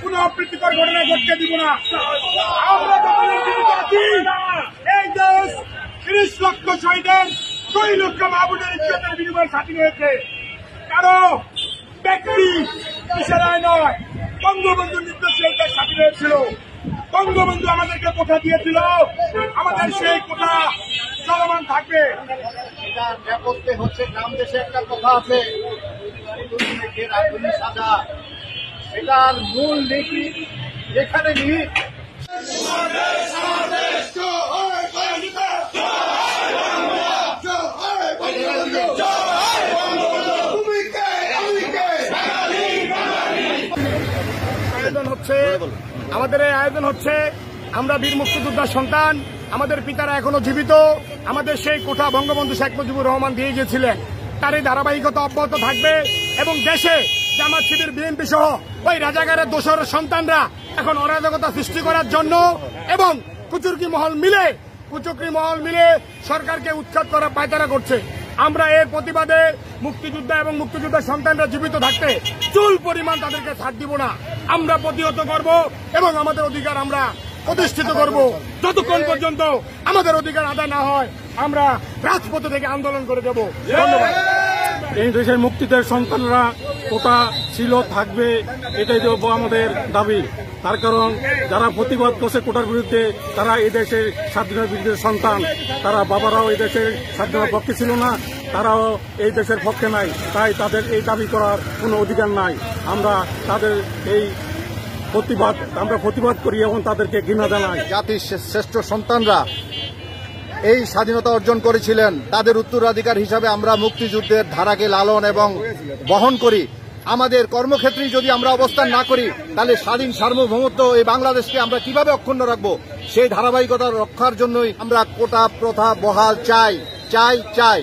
পুনঃপ্রীতিকর ঘটনা ঘটতে দিব না। আমরা এই দেশ ৩০ লক্ষ শহীদের ২ লক্ষ মাহবুবের ইজ্জতের বিনিময়ে স্বাধীন হয়েছে। কারো ব্যক্তি ইশারায় নয়, বঙ্গবন্ধুর নির্দেশে এই দেশ স্বাধীন হয়েছিল। বঙ্গবন্ধু আমাদেরকে কোঠা দিয়েছিল, আমাদের সেই কোঠা চলমান থাকবে। এটার নেপথ্যে হচ্ছে গ্রাম দেশে একটা কথা আছে, সাজা, এটার মূল নীতি যেখানে নিহিত। আমাদের এই আয়োজন হচ্ছে আমরা বীর মুক্তিযোদ্ধার সন্তান, আমাদের পিতারা এখনো জীবিত, আমাদের সেই কোঠা বঙ্গবন্ধু শেখ মুজিবুর রহমান দিয়ে গিয়েছিলেন, তার এই ধারাবাহিকতা অব্যাহত থাকবে এবং দেশে জামাত শিবির বিএনপি সহ ওই রাজাকারের দোসর সন্তানরা এখন অরাজকতা সৃষ্টি করার জন্য এবং কুচক্রী মহল মিলে সরকারকে উৎখাত করার পায়তারা করছে। আমরা এর প্রতিবাদে মুক্তিযোদ্ধা এবং মুক্তিযোদ্ধার সন্তানরা জীবিত থাকতে চুল পরিমাণ তাদেরকে ছাড় দিব না। আমরা প্রতিহত করব এবং আমাদের অধিকার আমরা প্রতিষ্ঠিত করব। যতক্ষণ পর্যন্ত আমাদের অধিকার আদায় না হয় আমরা রাজপথ থেকে আন্দোলন করে যাব। ধন্যবাদ। এই দেশের মুক্তিদের সন্তানরা কোটা ছিল, থাকবে, এটাই তো আমাদের দাবি। তার কারণ যারা প্রতিবাদ করছে কোটার বিরুদ্ধে, তারা এই দেশের স্বাধীনতার বিরুদ্ধে সন্তান। তারা বাবারাও এই দেশের স্বাধীনতার পক্ষে ছিল না, তারাও এই দেশের পক্ষে নাই, তাই তাদের এই দাবি করার কোনো অধিকার নাই। আমরা তাদের এই প্রতিবাদ করি এবং তাদেরকে ঘৃণা জানাই। জাতির শ্রেষ্ঠ সন্তানরা এই স্বাধীনতা অর্জন করেছিলেন, তাদের উত্তরাধিকার হিসাবে আমরা মুক্তিযুদ্ধের ধারাকে লালন এবং বহন করি। আমাদের কর্মক্ষেত্রে যদি আমরা অবস্থান না করি, তাহলে স্বাধীন সার্বভৌমত্ব এই বাংলাদেশকে আমরা কিভাবে অক্ষুণ্ণ রাখবো? সেই ধারাবাহিকতা রক্ষার জন্যই আমরা কোটা প্রথা বহাল চাই।